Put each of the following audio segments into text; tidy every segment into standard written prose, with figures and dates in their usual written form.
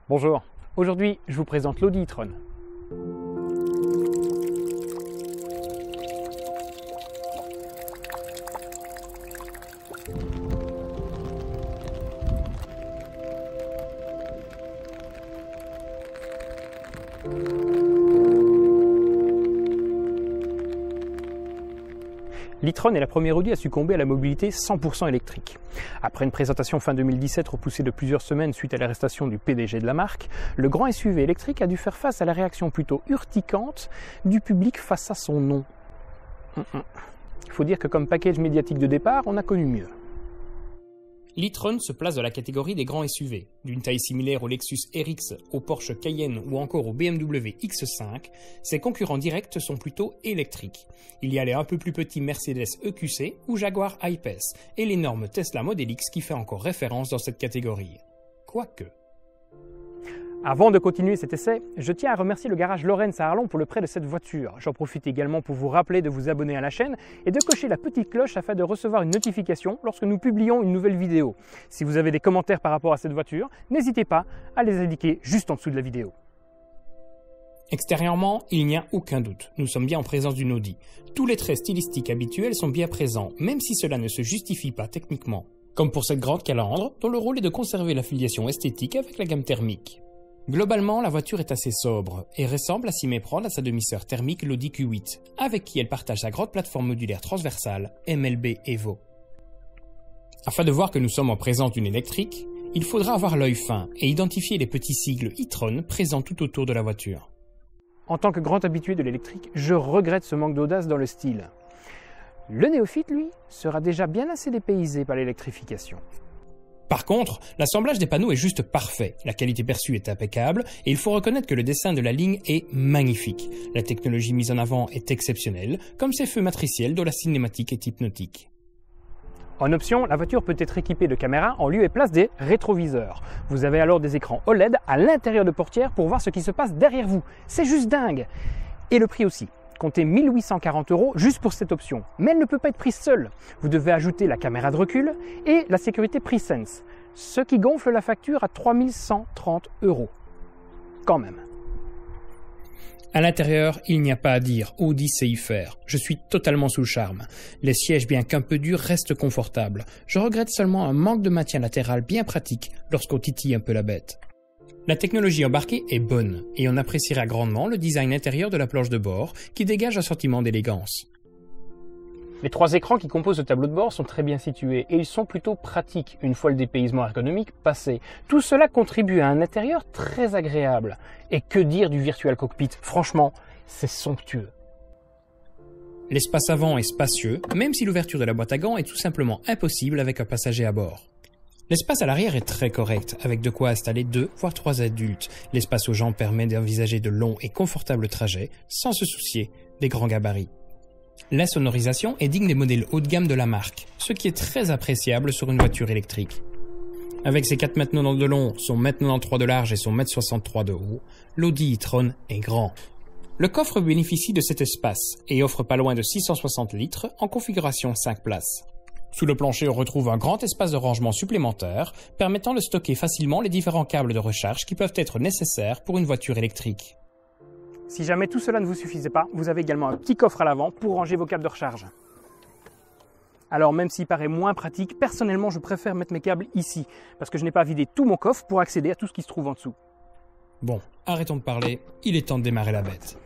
Bonjour, aujourd'hui je vous présente l'Audi e-tron. L'e-tron est la première Audi à succomber à la mobilité 100% électrique. Après une présentation fin 2017 repoussée de plusieurs semaines suite à l'arrestation du PDG de la marque, le grand SUV électrique a dû faire face à la réaction plutôt urticante du public face à son nom. Il faut dire que comme package médiatique de départ, on a connu mieux. L'e-tron se place dans la catégorie des grands SUV. D'une taille similaire au Lexus RX, au Porsche Cayenne ou encore au BMW X5, ses concurrents directs sont plutôt électriques. Il y a les un peu plus petits Mercedes EQC ou Jaguar I-Pace et l'énorme Tesla Model X qui fait encore référence dans cette catégorie. Quoique... Avant de continuer cet essai, je tiens à remercier le garage Lorenz à Arlon pour le prêt de cette voiture. J'en profite également pour vous rappeler de vous abonner à la chaîne et de cocher la petite cloche afin de recevoir une notification lorsque nous publions une nouvelle vidéo. Si vous avez des commentaires par rapport à cette voiture, n'hésitez pas à les indiquer juste en dessous de la vidéo. Extérieurement, il n'y a aucun doute, nous sommes bien en présence d'une Audi. Tous les traits stylistiques habituels sont bien présents, même si cela ne se justifie pas techniquement. Comme pour cette grande calandre, dont le rôle est de conserver l'affiliation esthétique avec la gamme thermique. Globalement, la voiture est assez sobre et ressemble à s'y méprendre à sa demi-sœur thermique l'Audi Q8, avec qui elle partage sa grande plateforme modulaire transversale MLB Evo. Afin de voir que nous sommes en présence d'une électrique, il faudra avoir l'œil fin et identifier les petits sigles e-tron présents tout autour de la voiture. En tant que grand habitué de l'électrique, je regrette ce manque d'audace dans le style. Le néophyte, lui, sera déjà bien assez dépaysé par l'électrification. Par contre, l'assemblage des panneaux est juste parfait, la qualité perçue est impeccable et il faut reconnaître que le dessin de la ligne est magnifique. La technologie mise en avant est exceptionnelle, comme ces feux matriciels dont la cinématique est hypnotique. En option, la voiture peut être équipée de caméras en lieu et place des rétroviseurs. Vous avez alors des écrans OLED à l'intérieur de portières pour voir ce qui se passe derrière vous. C'est juste dingue! Et le prix aussi. Comptez 1 840 € juste pour cette option. Mais elle ne peut pas être prise seule. Vous devez ajouter la caméra de recul et la sécurité Presense, ce qui gonfle la facture à 3 130 €. Quand même. À l'intérieur, il n'y a pas à dire, Audi sait y faire. Je suis totalement sous le charme. Les sièges, bien qu'un peu durs, restent confortables. Je regrette seulement un manque de maintien latéral bien pratique lorsqu'on titille un peu la bête. La technologie embarquée est bonne et on appréciera grandement le design intérieur de la planche de bord qui dégage un sentiment d'élégance. Les trois écrans qui composent le tableau de bord sont très bien situés et ils sont plutôt pratiques une fois le dépaysement ergonomique passé. Tout cela contribue à un intérieur très agréable. Et que dire du Virtual Cockpit? Franchement, c'est somptueux. L'espace avant est spacieux, même si l'ouverture de la boîte à gants est tout simplement impossible avec un passager à bord. L'espace à l'arrière est très correct, avec de quoi installer 2 voire 3 adultes. L'espace aux jambes permet d'envisager de longs et confortables trajets, sans se soucier des grands gabarits. La sonorisation est digne des modèles haut de gamme de la marque, ce qui est très appréciable sur une voiture électrique. Avec ses 4 mètres 90 de long, son 1,93 m de large et son 1,63 m de haut, l'Audi e-tron est grand. Le coffre bénéficie de cet espace et offre pas loin de 660 litres en configuration 5 places. Sous le plancher, on retrouve un grand espace de rangement supplémentaire, permettant de stocker facilement les différents câbles de recharge qui peuvent être nécessaires pour une voiture électrique. Si jamais tout cela ne vous suffisait pas, vous avez également un petit coffre à l'avant pour ranger vos câbles de recharge. Alors même s'il paraît moins pratique, personnellement je préfère mettre mes câbles ici, parce que je n'ai pas vidé tout mon coffre pour accéder à tout ce qui se trouve en dessous. Bon, arrêtons de parler, il est temps de démarrer la bête.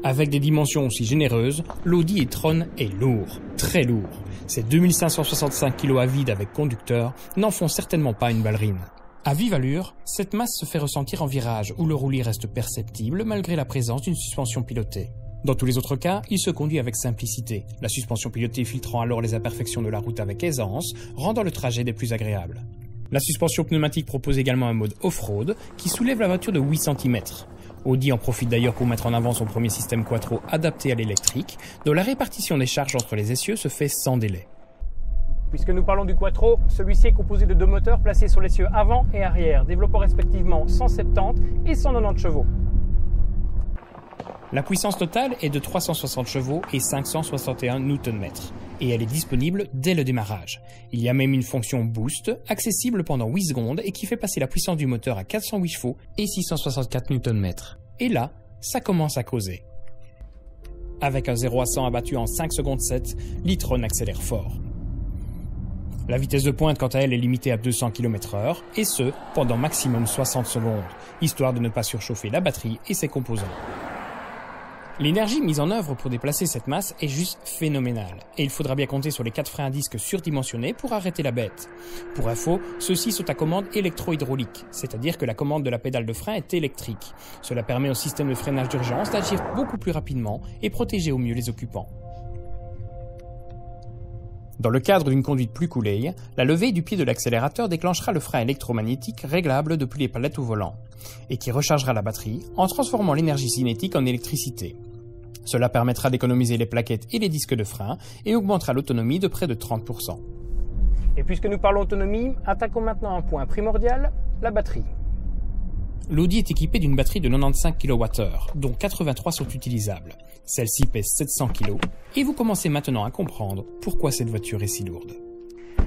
Avec des dimensions aussi généreuses, l'Audi e-tron est lourd, très lourd. Ces 2565 kg à vide avec conducteur n'en font certainement pas une ballerine. À vive allure, cette masse se fait ressentir en virage où le roulis reste perceptible malgré la présence d'une suspension pilotée. Dans tous les autres cas, il se conduit avec simplicité, la suspension pilotée filtrant alors les imperfections de la route avec aisance, rendant le trajet des plus agréables. La suspension pneumatique propose également un mode off-road qui soulève la voiture de 8 cm. Audi en profite d'ailleurs pour mettre en avant son premier système quattro adapté à l'électrique, dont la répartition des charges entre les essieux se fait sans délai. Puisque nous parlons du quattro, celui-ci est composé de 2 moteurs placés sur l'essieu avant et arrière, développant respectivement 170 et 190 chevaux. La puissance totale est de 360 chevaux et 561 Nm, et elle est disponible dès le démarrage. Il y a même une fonction boost, accessible pendant 8 secondes et qui fait passer la puissance du moteur à 408 chevaux et 664 Nm. Et là, ça commence à causer. Avec un 0 à 100 abattu en 5 secondes 7, l'e-tron accélère fort. La vitesse de pointe, quant à elle, est limitée à 200 km/h, et ce, pendant maximum 60 secondes, histoire de ne pas surchauffer la batterie et ses composants. L'énergie mise en œuvre pour déplacer cette masse est juste phénoménale, et il faudra bien compter sur les 4 freins à disque surdimensionnés pour arrêter la bête. Pour info, ceux-ci sont à commande électro-hydraulique, c'est-à-dire que la commande de la pédale de frein est électrique. Cela permet au système de freinage d'urgence d'agir beaucoup plus rapidement et protéger au mieux les occupants. Dans le cadre d'une conduite plus coolée, la levée du pied de l'accélérateur déclenchera le frein électromagnétique réglable depuis les palettes au volant, et qui rechargera la batterie en transformant l'énergie cinétique en électricité. Cela permettra d'économiser les plaquettes et les disques de frein et augmentera l'autonomie de près de 30%. Et puisque nous parlons autonomie, attaquons maintenant un point primordial, la batterie. L'Audi est équipée d'une batterie de 95 kWh, dont 83 sont utilisables. Celle-ci pèse 700 kg, et vous commencez maintenant à comprendre pourquoi cette voiture est si lourde.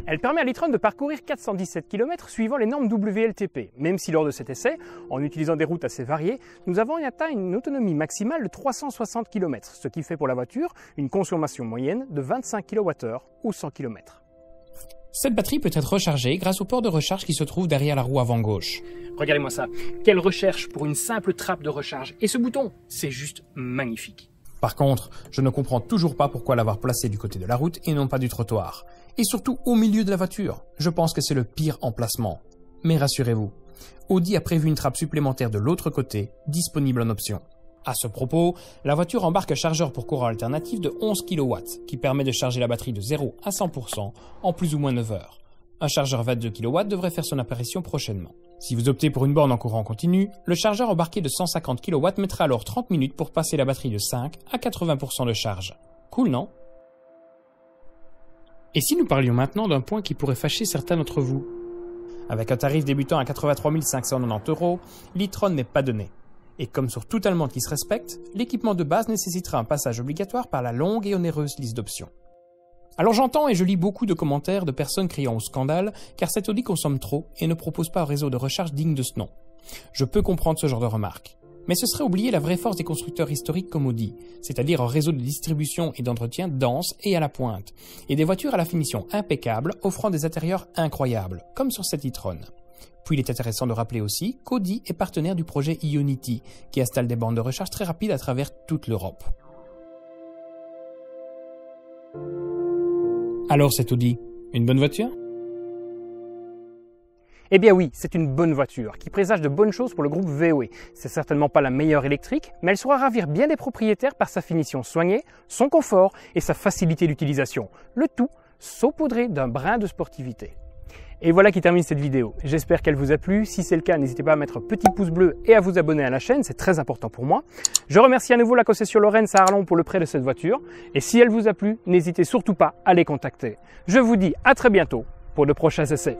Elle permet à l'e-tron de parcourir 417 km suivant les normes WLTP, même si lors de cet essai, en utilisant des routes assez variées, nous avons atteint une autonomie maximale de 360 km, ce qui fait pour la voiture une consommation moyenne de 25 kWh ou 100 km. Cette batterie peut être rechargée grâce au port de recharge qui se trouve derrière la roue avant gauche. Regardez-moi ça, quelle recherche pour une simple trappe de recharge. Et ce bouton, c'est juste magnifique. Par contre, je ne comprends toujours pas pourquoi l'avoir placé du côté de la route et non pas du trottoir. Et surtout au milieu de la voiture. Je pense que c'est le pire emplacement. Mais rassurez-vous, Audi a prévu une trappe supplémentaire de l'autre côté, disponible en option. À ce propos, la voiture embarque un chargeur pour courant alternatif de 11 kW qui permet de charger la batterie de 0 à 100% en plus ou moins 9 heures. Un chargeur 22 kW devrait faire son apparition prochainement. Si vous optez pour une borne en courant continu, le chargeur embarqué de 150 kW mettra alors 30 minutes pour passer la batterie de 5 à 80% de charge. Cool, non? Et si nous parlions maintenant d'un point qui pourrait fâcher certains d'entre vous? Avec un tarif débutant à 83 590 €, l'e-tron n'est pas donné. Et comme sur tout allemande qui se respecte, l'équipement de base nécessitera un passage obligatoire par la longue et onéreuse liste d'options. Alors j'entends et je lis beaucoup de commentaires de personnes criant au scandale car cette Audi consomme trop et ne propose pas un réseau de recharge digne de ce nom. Je peux comprendre ce genre de remarques. Mais ce serait oublier la vraie force des constructeurs historiques comme Audi, c'est-à-dire un réseau de distribution et d'entretien dense et à la pointe, et des voitures à la finition impeccable offrant des intérieurs incroyables, comme sur cette e-tron. Puis il est intéressant de rappeler aussi qu'Audi est partenaire du projet Ionity, qui installe des bornes de recharge très rapides à travers toute l'Europe. Alors cette Audi, une bonne voiture ? Eh bien oui, c'est une bonne voiture qui présage de bonnes choses pour le groupe VW. C'est certainement pas la meilleure électrique, mais elle saura ravir bien des propriétaires par sa finition soignée, son confort et sa facilité d'utilisation. Le tout saupoudré d'un brin de sportivité. Et voilà qui termine cette vidéo. J'espère qu'elle vous a plu. Si c'est le cas, n'hésitez pas à mettre un petit pouce bleu et à vous abonner à la chaîne, c'est très important pour moi. Je remercie à nouveau la concession Lorenz à Arlon pour le prêt de cette voiture. Et si elle vous a plu, n'hésitez surtout pas à les contacter. Je vous dis à très bientôt pour de prochains essais.